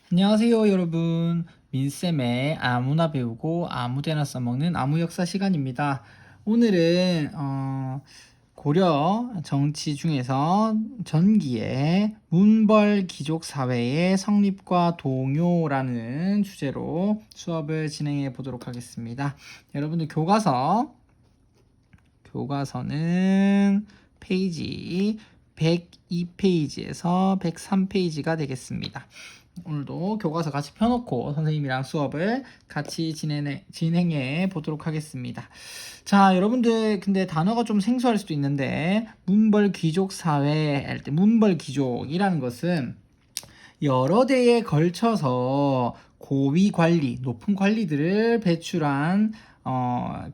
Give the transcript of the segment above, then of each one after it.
안녕하세요, 여러분. 민쌤의 아무나 배우고 아무데나 써먹는 아무역사 시간입니다. 오늘은 고려 정치 중에서 전기의 문벌 귀족 사회의 성립과 동요라는 주제로 수업을 진행해 보도록 하겠습니다. 여러분들 교과서는 페이지 102페이지에서 103페이지가 되겠습니다. 오늘도 교과서 같이 펴놓고 선생님이랑 수업을 같이 진행해 보도록 하겠습니다. 자, 여러분들 근데 단어가 좀 생소할 수도 있는데 문벌 귀족 사회 할 때 문벌 귀족이라는 것은 여러 대에 걸쳐서 고위 관리, 높은 관리들을 배출한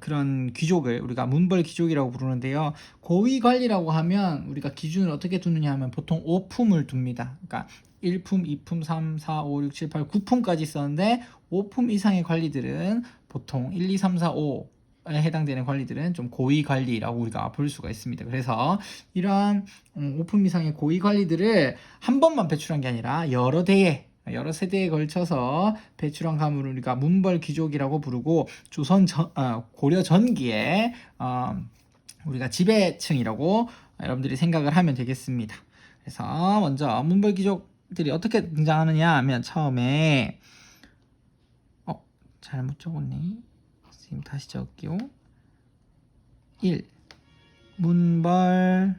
그런 귀족을 우리가 문벌 귀족이라고 부르는데요. 고위 관리라고 하면 우리가 기준을 어떻게 두느냐 하면 보통 5품을 둡니다. 그러니까 1품, 2품, 3, 4, 5, 6, 7, 8, 9품까지 있었는데 5품 이상의 관리들은 보통 1, 2, 3, 4, 5에 해당되는 관리들은 좀 고위 관리라고 우리가 볼 수가 있습니다. 그래서 이러한 5품 이상의 고위 관리들을 한 번만 배출한 게 아니라 여러 세대에 걸쳐서 배출한 가문을 우리가 문벌 귀족이라고 부르고 고려 전기에 우리가 지배층이라고 여러분들이 생각을 하면 되겠습니다. 그래서 먼저 문벌 귀족들이 어떻게 등장하느냐 하면 처음에 잘못 적었네. 선생님 다시 적을게요. 1. 문벌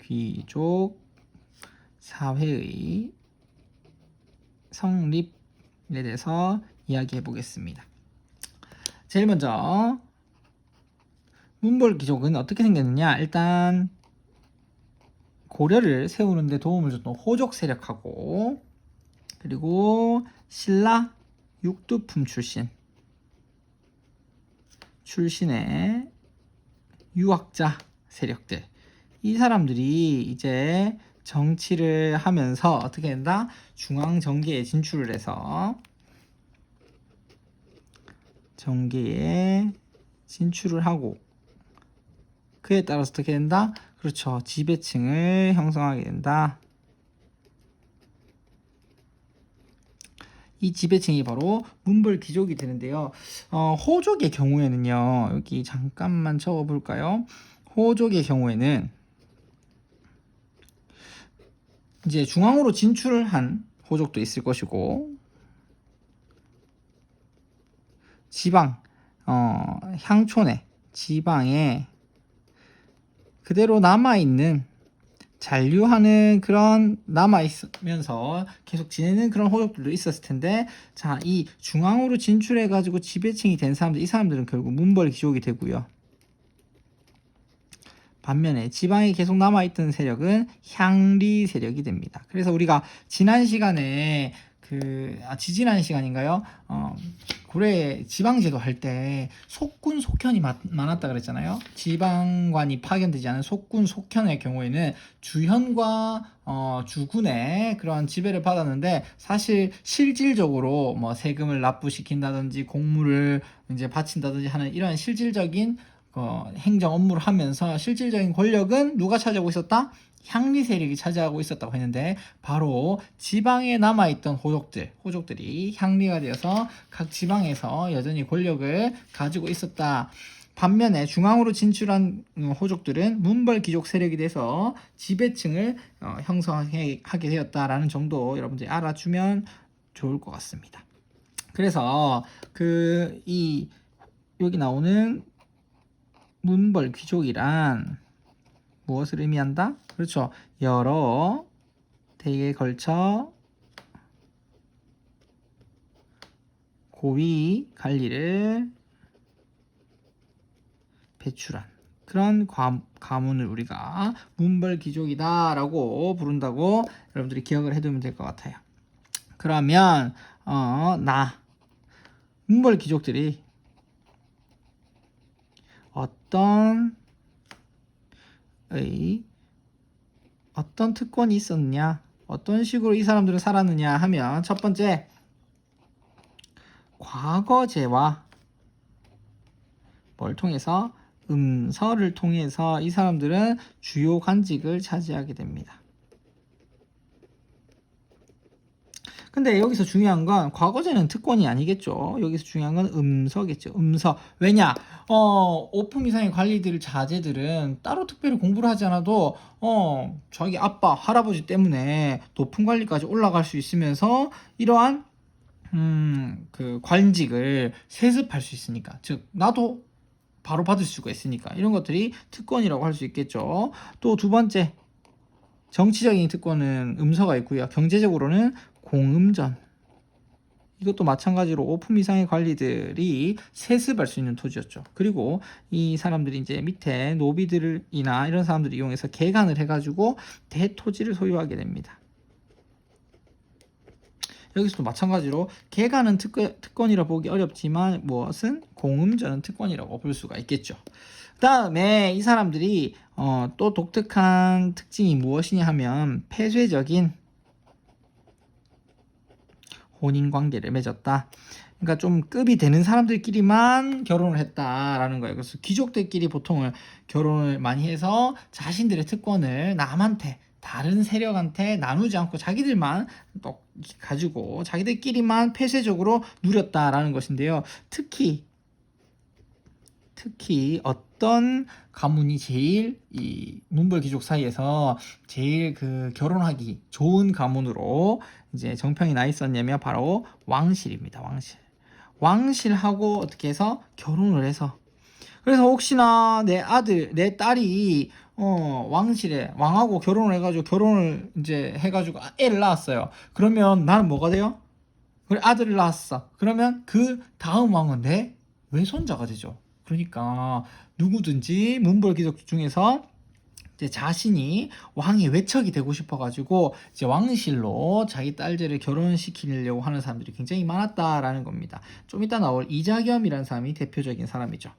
귀족 사회의 성립에 대해서 이야기해 보겠습니다. 제일 먼저 문벌 귀족은 어떻게 생겼느냐. 일단 고려를 세우는데 도움을 줬던 호족 세력하고 그리고 신라 육두품 출신의 유학자 세력들, 이 사람들이 이제 정치를 하면서 어떻게 된다? 중앙 정계에 진출을 해서 정계에 진출을 하고 그에 따라서 어떻게 된다? 그렇죠. 지배층을 형성하게 된다. 이 지배층이 바로 문벌 귀족이 되는데요. 호족의 경우에는요. 여기 잠깐만 적어볼까요? 호족의 경우에는 이제 중앙으로 진출한 호족도 있을 것이고 지방, 향촌에 지방에 그대로 남아있는 잔류하는 그런 남아있으면서 계속 지내는 그런 호족들도 있었을 텐데, 자, 이 중앙으로 진출해가지고 지배층이 된 사람들, 이 사람들은 결국 문벌 귀족이 되고요. 반면에 지방에 계속 남아있던 세력은 향리 세력이 됩니다. 그래서 우리가 지난 시간에 지지난 시간인가요? 고려 지방제도 할 때 속군 속현이 많았다 그랬잖아요. 지방관이 파견되지 않은 속군 속현의 경우에는 주현과 주군의 그런 지배를 받았는데, 사실 실질적으로 뭐 세금을 납부시킨다든지 공물을 이제 바친다든지 하는 이런 실질적인 행정 업무를 하면서 실질적인 권력은 누가 차지하고 있었다? 향리 세력이 차지하고 있었다고 했는데, 바로 지방에 남아있던 호족들이 향리가 되어서 각 지방에서 여전히 권력을 가지고 있었다. 반면에 중앙으로 진출한 호족들은 문벌 귀족 세력이 돼서 지배층을 형성하게 되었다라는 정도 여러분들이 알아주면 좋을 것 같습니다. 그래서 여기 나오는 문벌 귀족이란 무엇을 의미한다? 그렇죠. 여러 대에 걸쳐 고위 관리를 배출한 그런 가문을 우리가 문벌 귀족이다라고 부른다고 여러분들이 기억을 해두면 될 것 같아요. 그러면 문벌 귀족들이 어떤 특권이 있었느냐, 어떤 식으로 이 사람들은 살았느냐 하면, 첫 번째, 과거제와 뭘 통해서? 음서를 통해서 이 사람들은 주요 관직을 차지하게 됩니다. 근데 여기서 중요한 건 과거제는 특권이 아니겠죠. 여기서 중요한 건 음서겠죠. 음서. 왜냐? 오품 이상의 관리들 자제들은 따로 특별히 공부를 하지 않아도 자기 아빠, 할아버지 때문에 높은 관리까지 올라갈 수 있으면서 이러한 그 관직을 세습할 수 있으니까. 즉 나도 바로 받을 수가 있으니까 이런 것들이 특권이라고 할 수 있겠죠. 또 두 번째 정치적인 특권은 음서가 있고요. 경제적으로는 공음전. 이것도 마찬가지로 오품 이상의 관리들이 세습할 수 있는 토지였죠. 그리고 이 사람들이 이제 밑에 노비들이나 이런 사람들을 이용해서 개간을 해가지고 대토지를 소유하게 됩니다. 여기서도 마찬가지로 개간은 특권이라 보기 어렵지만 무엇은 공음전은 특권이라고 볼 수가 있겠죠. 그 다음에 이 사람들이 또 독특한 특징이 무엇이냐 하면 폐쇄적인 혼인관계를 맺었다. 그러니까 좀 급이 되는 사람들끼리만 결혼을 했다라는 거예요. 그래서 귀족들끼리 보통 결혼을 많이 해서 자신들의 특권을 남한테 다른 세력한테 나누지 않고 자기들만 또 가지고 자기들끼리만 폐쇄적으로 누렸다라는 것인데요. 특히 어떤 가문이 제일 이 문벌 귀족 사이에서 제일 그 결혼하기 좋은 가문으로 이제 정평이 나 있었냐면 바로 왕실입니다. 왕실하고 어떻게 해서 결혼을 해서 그래서 혹시나 내 아들, 내 딸이 왕실에 왕하고 결혼을 해가지고 결혼을 이제 해가지고 애를 낳았어요. 그러면 나는 뭐가 돼요? 그래 아들을 낳았어. 그러면 그 다음 왕은 내 외손자가 되죠. 그러니까 누구든지 문벌 귀족 중에서 이제 자신이 왕의 외척이 되고 싶어가지고 이제 왕실로 자기 딸들을 결혼시키려고 하는 사람들이 굉장히 많았다라는 겁니다. 좀 이따 나올 이자겸이라는 사람이 대표적인 사람이죠.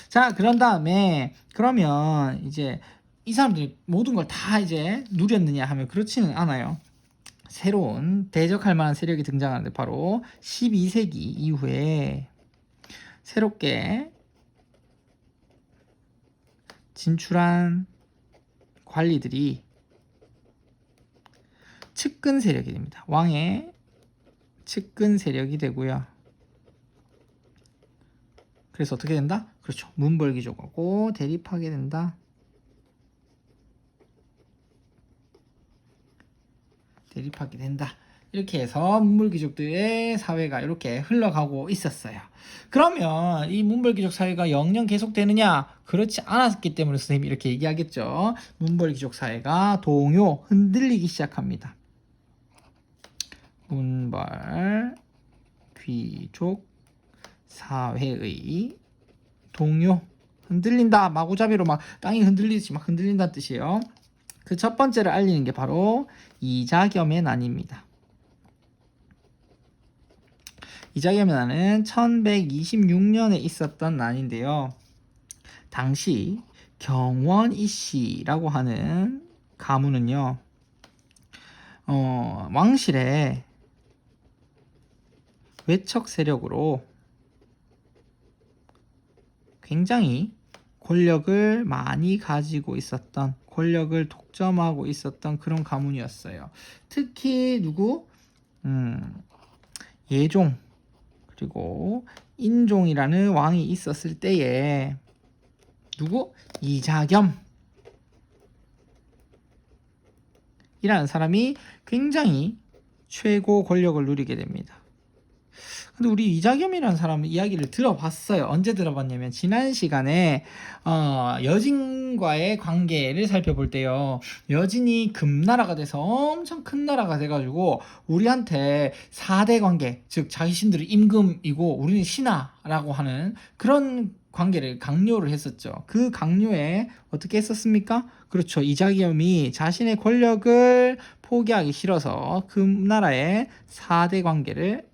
자, 그런 다음에 그러면 이제 이 사람들이 모든 걸 다 이제 누렸느냐 하면 그렇지는 않아요. 새로운 대적할 만한 세력이 등장하는데 바로 12세기 이후에 새롭게 진출한 관리들이 측근 세력이 됩니다. 왕의 측근 세력이 되고요. 그래서 어떻게 된다? 그렇죠. 문벌귀족하고 대립하게 된다. 대립하게 된다. 이렇게 해서 문벌귀족들의 사회가 이렇게 흘러가고 있었어요. 그러면 이 문벌귀족 사회가 영영 계속되느냐? 그렇지 않았기 때문에 선생님이 이렇게 얘기하겠죠. 문벌귀족 사회가 동요 흔들리기 시작합니다. 문벌귀족 사회의 동요 흔들린다. 마구잡이로 막 땅이 흔들리듯이 막 흔들린다는 뜻이에요. 그 첫 번째를 알리는 게 바로 이자겸의 난입니다. 이자겸의 난은 1126년에 있었던 난인데요. 당시 경원이씨라고 하는 가문은요, 왕실의 외척 세력으로 굉장히 권력을 많이 가지고 있었던, 권력을 독점하고 있었던 그런 가문이었어요. 특히 누구? 예종 그리고 인종이라는 왕이 있었을 때에 누구? 이자겸 이라는 사람이 굉장히 최고 권력을 누리게 됩니다. 근데 우리 이자겸이라는 사람 이야기를 들어봤어요. 언제 들어봤냐면 지난 시간에 여진과의 관계를 살펴볼 때요. 여진이 금나라가 돼서 엄청 큰 나라가 돼가지고 우리한테 4대 관계, 즉 자신들이 임금이고 우리는 신하라고 하는 그런 관계를 강요를 했었죠. 그 강요에 어떻게 했었습니까? 그렇죠. 이자겸이 자신의 권력을 포기하기 싫어서 금나라의 4대 관계를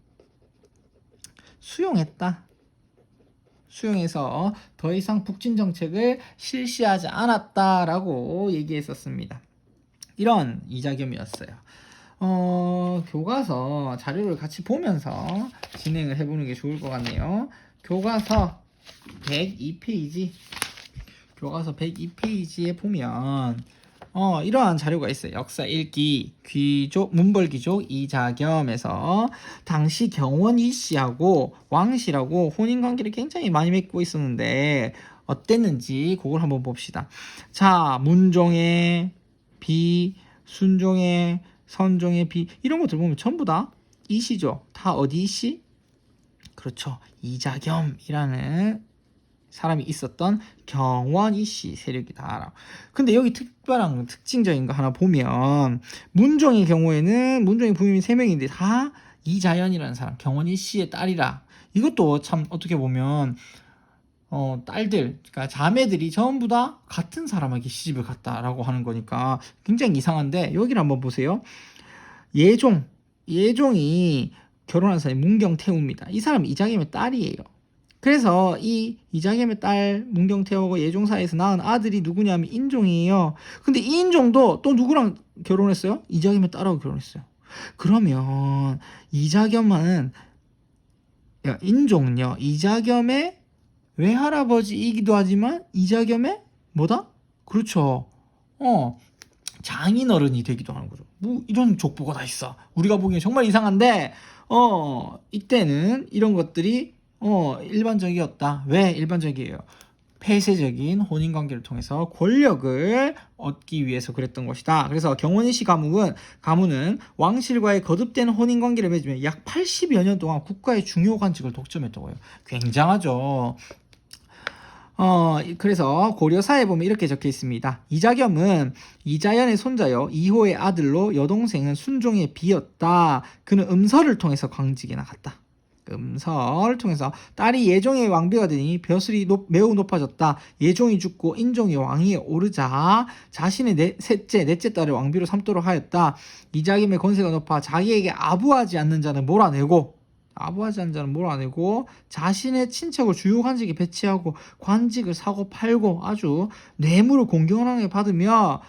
수용해서 더 이상 북진 정책을 실시하지 않았다라고 얘기했었습니다. 이런 이자겸이었어요. 교과서 자료를 같이 보면서 진행을 해보는 게 좋을 것 같네요. 교과서 102페이지에 보면 이러한 자료가 있어요. 역사 읽기 귀족 문벌귀족 이자겸에서 당시 경원 이씨하고 왕씨라고 혼인 관계를 굉장히 많이 맺고 있었는데 어땠는지 그걸 한번 봅시다. 자, 문종의 비, 순종의 선종의 비 이런 것들 보면 전부 다 이씨죠. 다 어디 이씨? 그렇죠. 이자겸이라는 사람이 있었던 경원 이씨 세력이다. 근데 여기 특별한 특징적인 거 하나 보면 문종의 경우에는 문종의 부인이 3명인데 다 이자연이라는 사람, 경원 이씨의 딸이라. 이것도 참 어떻게 보면 딸들, 그러니까 자매들이 전부 다 같은 사람에게 시집을 갔다라고 하는 거니까 굉장히 이상한데 여기를 한번 보세요. 예종이 결혼한 사람이 문경태우입니다. 이 사람은 이자겸의 딸이에요. 그래서 이 이자겸의 딸 문경태하고 예종 사이에서 낳은 아들이 누구냐면 인종이에요. 근데 이 인종도 또 누구랑 결혼했어요? 이자겸의 딸하고 결혼했어요. 그러면 이자겸은 인종은요 이자겸의 외할아버지이기도 하지만 이자겸의 뭐다? 그렇죠. 장인어른이 되기도 하는 거죠. 뭐 이런 족보가 다 있어. 우리가 보기엔 정말 이상한데 이때는 이런 것들이 일반적이었다. 왜 일반적이에요? 폐쇄적인 혼인관계를 통해서 권력을 얻기 위해서 그랬던 것이다. 그래서 경원희 씨 가문은 왕실과의 거듭된 혼인관계를 맺으며 약 80여 년 동안 국가의 중요 관직을 독점했다고 해요. 굉장하죠. 그래서 고려사에 보면 이렇게 적혀 있습니다. 이자겸은 이자연의 손자요. 이호의 아들로 여동생은 순종의 비였다. 그는 음서를 통해서 광직에 나갔다. 음서를 통해서 딸이 예종의 왕비가 되니 벼슬이 매우 높아졌다. 예종이 죽고 인종이 왕위에 오르자 자신의 넷째 딸을 왕비로 삼도록 하였다. 이자겸의 권세가 높아 자기에게 아부하지 않는 자는 몰아내고 자신의 친척을 주요 관직에 배치하고 관직을 사고 팔고 아주 뇌물을 공경하게 받으며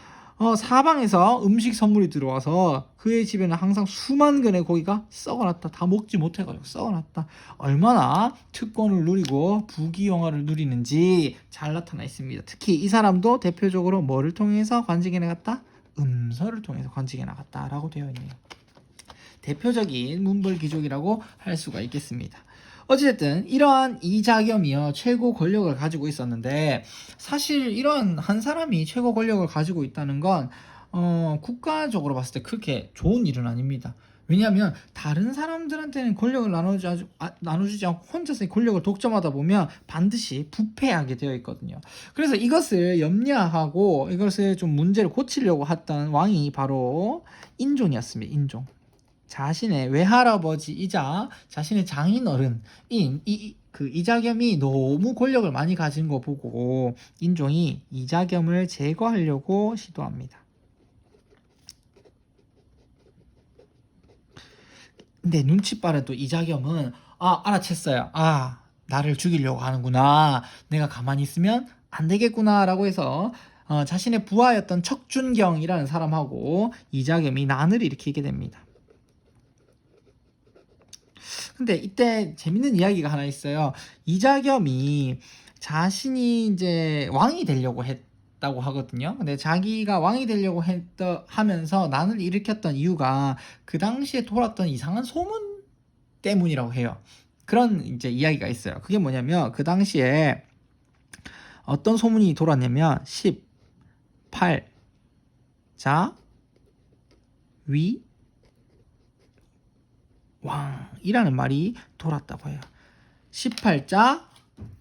사방에서 음식 선물이 들어와서 그의 집에는 항상 수만 근의 고기가 썩어놨다. 다 먹지 못해가지고 썩어놨다. 얼마나 특권을 누리고 부귀영화를 누리는지 잘 나타나 있습니다. 특히 이 사람도 대표적으로 뭐를 통해서 관직에 나갔다? 음서를 통해서 관직에 나갔다라고 되어 있네요. 대표적인 문벌귀족이라고 할 수가 있겠습니다. 어찌됐든 이러한 이자겸이요 최고 권력을 가지고 있었는데 사실 이런 한 사람이 최고 권력을 가지고 있다는 건 국가적으로 봤을 때 그렇게 좋은 일은 아닙니다. 왜냐하면 다른 사람들한테는 권력을 나눠주지 않고 혼자서 권력을 독점하다 보면 반드시 부패하게 되어 있거든요. 그래서 이것을 염려하고 이것을 좀 문제를 고치려고 했던 왕이 바로 인종이었습니다. 인종. 자신의 외할아버지이자 자신의 장인어른인 이자겸이 너무 권력을 많이 가진 거 보고 인종이 이자겸을 제거하려고 시도합니다. 근데 눈치 빠른 또 이자겸은 알아챘어요. 나를 죽이려고 하는구나. 내가 가만히 있으면 안 되겠구나 라고 해서 자신의 부하였던 척준경이라는 사람하고 이자겸이 난을 일으키게 됩니다. 근데 이때 재밌는 이야기가 하나 있어요. 이자겸이 자신이 이제 왕이 되려고 했다고 하거든요. 근데 자기가 왕이 되려고 하면서 난을 일으켰던 이유가 그 당시에 돌았던 이상한 소문 때문이라고 해요. 그런 이제 이야기가 있어요. 그게 뭐냐면 그 당시에 어떤 소문이 돌았냐면 18자 위 왕이라는 말이 돌았다고 해요. 18자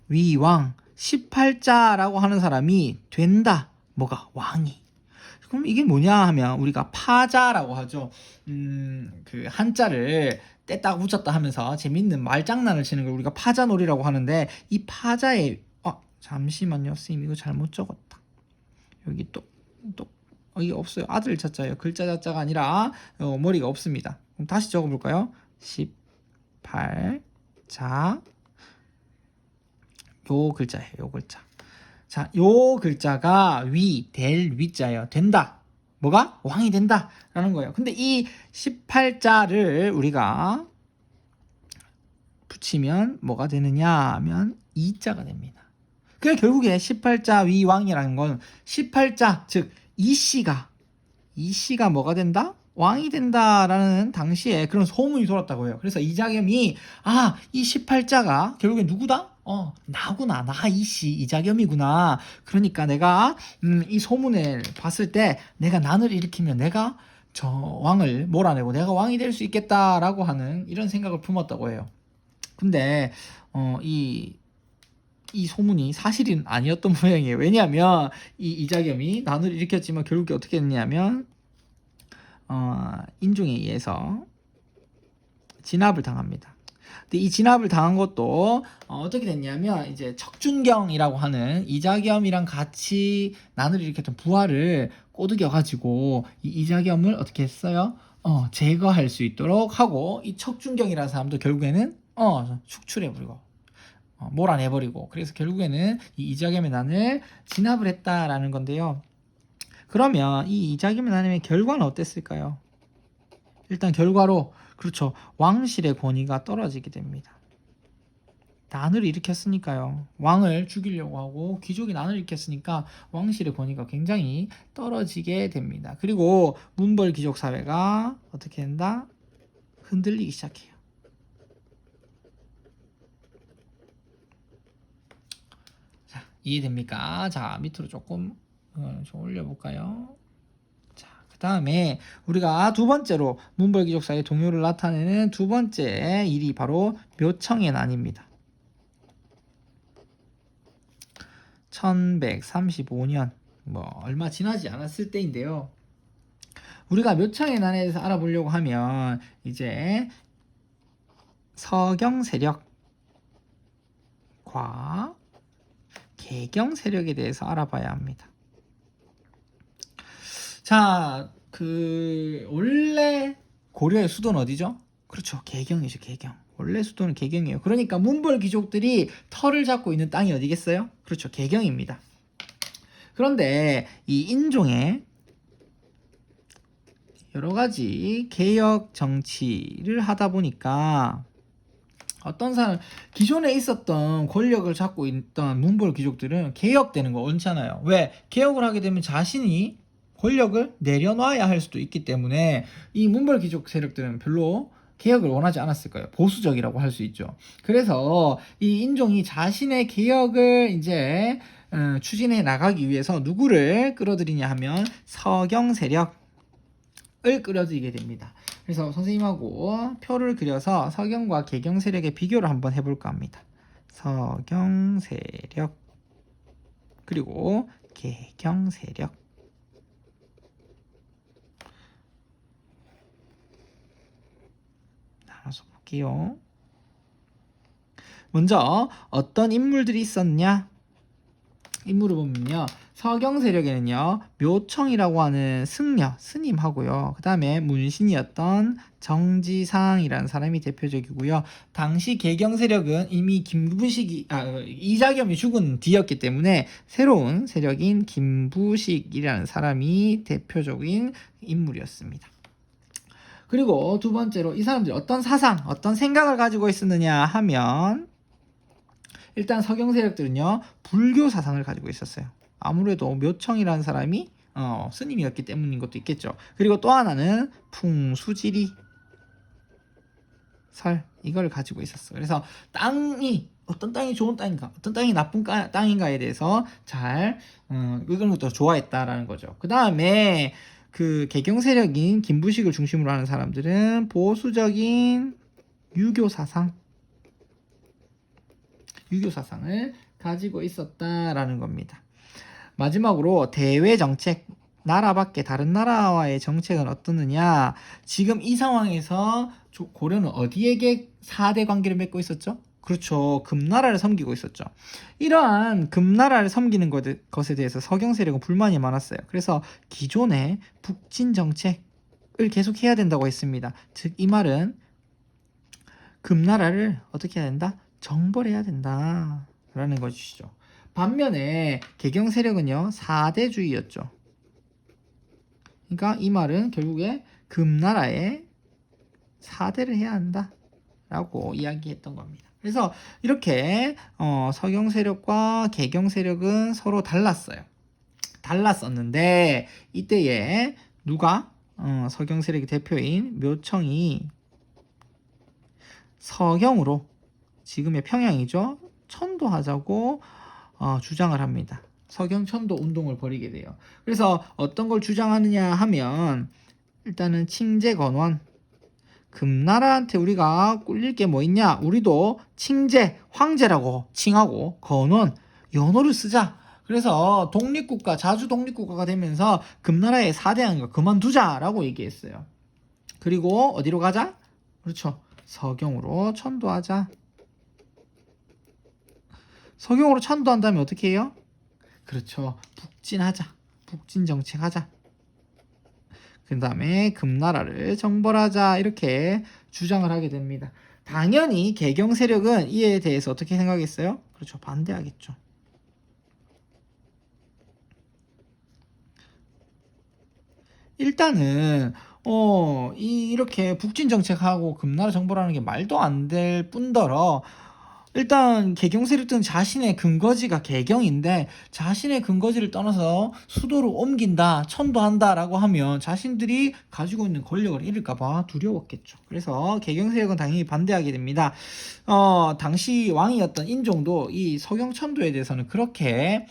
위왕 18자라고 하는 사람이 된다. 뭐가? 왕이. 그럼 이게 뭐냐 하면 우리가 파자라고 하죠. 그 한자를 뗐다 붙였다 하면서 재밌는 말장난을 치는 걸 우리가 파자놀이라고 하는데 이 파자에 잠시만요. 선생님 이거 잘못 적었다. 여기 또 이게 없어요. 아들 자자예요. 글자 자자가 아니라 머리가 없습니다. 그럼 다시 적어볼까요? 18자 요 글자예요. 요 글자. 자, 요 글자가 될 위자예요. 된다. 뭐가? 왕이 된다. 라는 거예요. 근데 이 18자를 우리가 붙이면 뭐가 되느냐 하면 이자가 됩니다. 그래 결국에 18자 위왕이라는 건 18자 즉 이씨가 뭐가 된다? 왕이 된다라는 당시에 그런 소문이 돌았다고 해요. 그래서 이자겸이 이 18자가 결국에 누구다? 나구나. 나 이씨 이자겸이구나. 그러니까 내가 이 소문을 봤을 때 내가 난을 일으키면 내가 저 왕을 몰아내고 내가 왕이 될 수 있겠다라고 하는 이런 생각을 품었다고 해요. 근데 이 소문이 사실은 아니었던 모양이에요. 왜냐하면 이 이자겸이 난을 일으켰지만 결국에 어떻게 됐냐면 인종에 의해서 진압을 당합니다. 근데 이 진압을 당한 것도 어떻게 됐냐면 이제 척준경이라고 하는 이자겸이랑 같이 난을 일으켰던 부하를 꼬드겨 가지고 이 이자겸을 어떻게 했어요? 제거할 수 있도록 하고 이 척준경이라는 사람도 결국에는 축출해버리고 몰아내버리고 그래서 결국에는 이 이자겸의 난을 진압을 했다라는 건데요. 그러면 이 이자겸의 난의 결과는 어땠을까요? 일단 결과로 그렇죠. 왕실의 권위가 떨어지게 됩니다. 난을 일으켰으니까요. 왕을 죽이려고 하고 귀족이 난을 일으켰으니까 왕실의 권위가 굉장히 떨어지게 됩니다. 그리고 문벌 귀족 사회가 어떻게 된다? 흔들리기 시작해요. 자, 이해됩니까? 자, 밑으로 조금 좀 올려볼까요? 자, 그 다음에 우리가 두 번째로 문벌 귀족 사이의 동요를 나타내는 두 번째 일이 바로 묘청의 난입니다. 1135년 얼마 지나지 않았을 때인데요. 우리가 묘청의 난에 대해서 알아보려고 하면 이제 서경 세력과 개경 세력에 대해서 알아봐야 합니다. 자, 원래 고려의 수도는 어디죠? 그렇죠. 개경이죠, 개경. 원래 수도는 개경이에요. 그러니까 문벌 귀족들이 터를 잡고 있는 땅이 어디겠어요? 그렇죠. 개경입니다. 그런데 이 인종의 여러 가지 개혁 정치를 하다 보니까 어떤 사람 기존에 있었던 권력을 잡고 있던 문벌 귀족들은 개혁되는 거 원치않아요. 왜? 개혁을 하게 되면 자신이 권력을 내려놔야 할 수도 있기 때문에 이 문벌 귀족 세력들은 별로 개혁을 원하지 않았을 거예요. 보수적이라고 할 수 있죠. 그래서 이 인종이 자신의 개혁을 이제 추진해 나가기 위해서 누구를 끌어들이냐 하면 서경 세력을 끌어들이게 됩니다. 그래서 선생님하고 표를 그려서 서경과 개경 세력의 비교를 한번 해볼까 합니다. 서경 세력 그리고 개경 세력. 나눠서 볼게요. 먼저 어떤 인물들이 있었냐? 인물을 보면요. 서경 세력에는요. 묘청이라고 하는 승려, 스님하고요. 그 다음에 문신이었던 정지상이라는 사람이 대표적이고요. 당시 개경 세력은 이미 이자겸이 죽은 뒤였기 때문에 새로운 세력인 김부식이라는 사람이 대표적인 인물이었습니다. 그리고 두 번째로 이 사람들이 어떤 사상, 어떤 생각을 가지고 있었느냐 하면 일단 서경 세력들은요. 불교 사상을 가지고 있었어요. 아무래도 묘청이라는 사람이 스님이었기 때문인 것도 있겠죠. 그리고 또 하나는 풍수지리 설 이걸 가지고 있었어요. 그래서 어떤 땅이 좋은 땅인가, 어떤 땅이 나쁜 땅인가에 대해서 잘 이런 것도 좋아했다라는 거죠. 그 다음에 그 개경 세력인 김부식을 중심으로 하는 사람들은 보수적인 유교 사상을 가지고 있었다라는 겁니다. 마지막으로 대외 정책, 나라 밖에 다른 나라와의 정책은 어떻느냐? 지금 이 상황에서 고려는 어디에게 4대 관계를 맺고 있었죠? 그렇죠. 금나라를 섬기고 있었죠. 이러한 금나라를 섬기는 것에 대해서 서경 세력은 불만이 많았어요. 그래서 기존의 북진 정책을 계속해야 된다고 했습니다. 즉 이 말은 금나라를 어떻게 해야 된다? 정벌해야 된다라는 것이죠. 반면에 개경 세력은요 4대주의였죠. 그러니까 이 말은 결국에 금나라에 4대를 해야 한다라고 이야기했던 겁니다. 그래서 이렇게 서경 세력과 개경 세력은 서로 달랐어요. 달랐었는데 이때에 누가 서경 세력의 대표인 묘청이 서경으로 지금의 평양이죠. 천도하자고 주장을 합니다. 서경 천도 운동을 벌이게 돼요. 그래서 어떤 걸 주장하느냐 하면 일단은 칭제 건원 금나라한테 우리가 꿀릴 게 뭐 있냐? 우리도 칭제 황제라고 칭하고 건원 연호를 쓰자. 그래서 독립국가 자주 독립국가가 되면서 금나라의 4대왕인 거 그만두자라고 얘기했어요. 그리고 어디로 가자? 그렇죠. 서경으로 천도하자. 서경으로 천도한 다음에 어떻게 해요? 그렇죠. 북진하자. 북진 정책하자. 그 다음에 금나라를 정벌하자 이렇게 주장을 하게 됩니다. 당연히 개경 세력은 이에 대해서 어떻게 생각했어요? 그렇죠. 반대하겠죠. 일단은 이렇게 북진 정책하고 금나라 정벌하는 게 말도 안 될 뿐더러 일단 개경 세력들은 자신의 근거지가 개경인데 자신의 근거지를 떠나서 수도로 옮긴다, 천도한다라고 하면 자신들이 가지고 있는 권력을 잃을까봐 두려웠겠죠. 그래서 개경 세력은 당연히 반대하게 됩니다. 당시 왕이었던 인종도 이 서경 천도에 대해서는 그렇게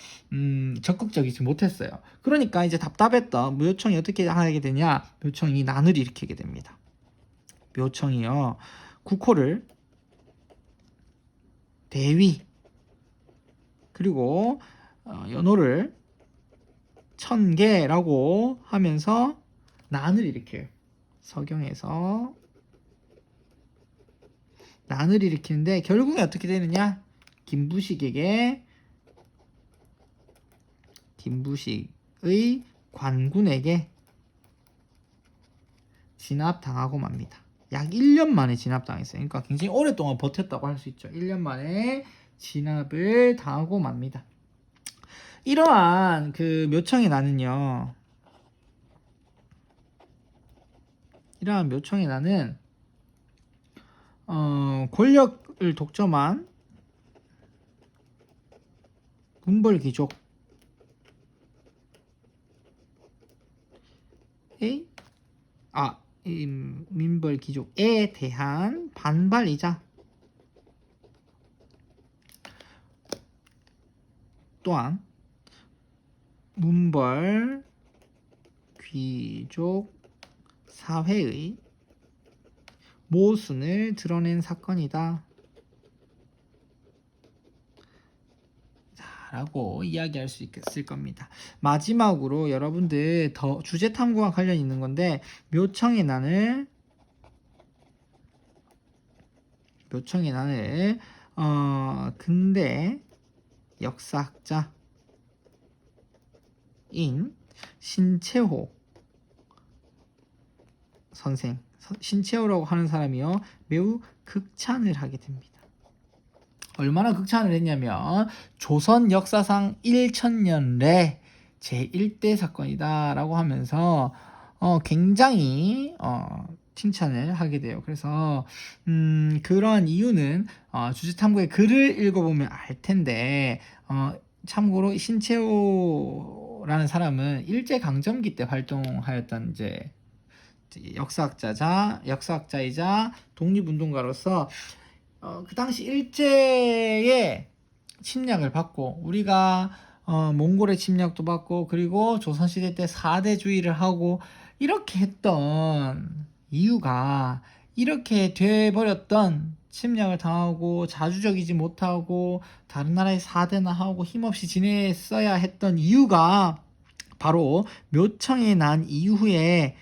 적극적이지 못했어요. 그러니까 이제 답답했던 묘청이 어떻게 하게 되냐? 묘청이 난을 일으키게 됩니다. 묘청이요 국호를 대위 그리고 연호를 1000개라고 하면서 난을 일으켜요. 서경에서 난을 일으키는데 결국에 어떻게 되느냐? 김부식의 관군에게 진압당하고 맙니다. 약 1년 만에 진압당했어요. 그러니까 굉장히 오랫동안 버텼다고 할 수 있죠. 1년 만에 진압을 당하고 맙니다. 이러한 그 묘청의 난은요. 이러한 묘청의 난은 권력을 독점한 문벌귀족의 민벌귀족에 대한 반발이자 또한 문벌귀족 사회의 모순을 드러낸 사건이다 라고 이야기할 수 있을 겁니다. 마지막으로 여러분들 더 주제 탐구와 관련 있는 건데 묘청의 난을 근대 역사학자인 신채호 선생 신채호라고 하는 사람이요 매우 극찬을 하게 됩니다. 얼마나 극찬을 했냐면 조선 역사상 1000년래 제1대 사건이다 라고 하면서 굉장히 칭찬을 하게 돼요. 그래서 그러한 이유는 주제탐구의 글을 읽어보면 알 텐데 참고로 신채호라는 사람은 일제강점기 때 활동하였던 이제 역사학자이자 독립운동가로서 그 당시 일제의 침략을 받고 우리가 몽골의 침략도 받고 그리고 조선시대 때 4대주의를 하고 이렇게 했던 이유가 이렇게 돼버렸던 침략을 당하고 자주적이지 못하고 다른 나라의 4대나 하고 힘없이 지냈어야 했던 이유가 바로 묘청의 난 이후에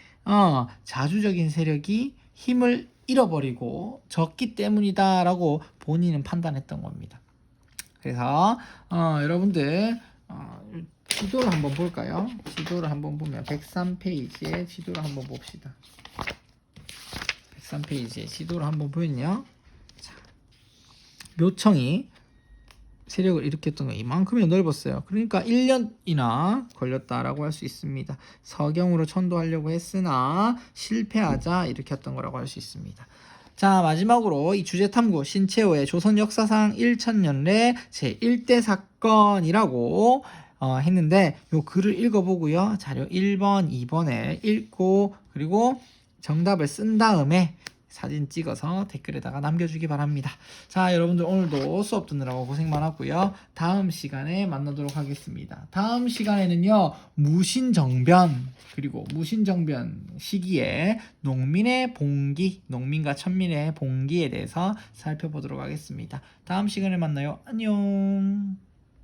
자주적인 세력이 힘을 잃어버리고 졌기 때문이다라고 본인은 판단했던 겁니다. 그래서 여러분들 지도를 한번 볼까요? 지도를 한번 보면 103페이지에 지도를 한번 봅시다. 103페이지에 지도를 한번 보면요. 자, 묘청이 세력을 일으켰던 건 이만큼이 넓었어요. 그러니까 1년이나 걸렸다라고 할 수 있습니다. 서경으로 천도하려고 했으나 실패하자 일으켰던 거라고 할 수 있습니다. 자, 마지막으로 이 주제탐구 신채호의 조선 역사상 1000년래 제1대 사건이라고 했는데 요 글을 읽어보고요. 자료 1번, 2번에 읽고 그리고 정답을 쓴 다음에 사진 찍어서 댓글에다가 남겨주기 바랍니다. 자, 여러분들 오늘도 수업 듣느라고 고생 많았고요. 다음 시간에 만나도록 하겠습니다. 다음 시간에는요, 무신정변, 그리고 무신정변 시기에 농민의 봉기, 농민과 천민의 봉기에 대해서 살펴보도록 하겠습니다. 다음 시간에 만나요. 안녕.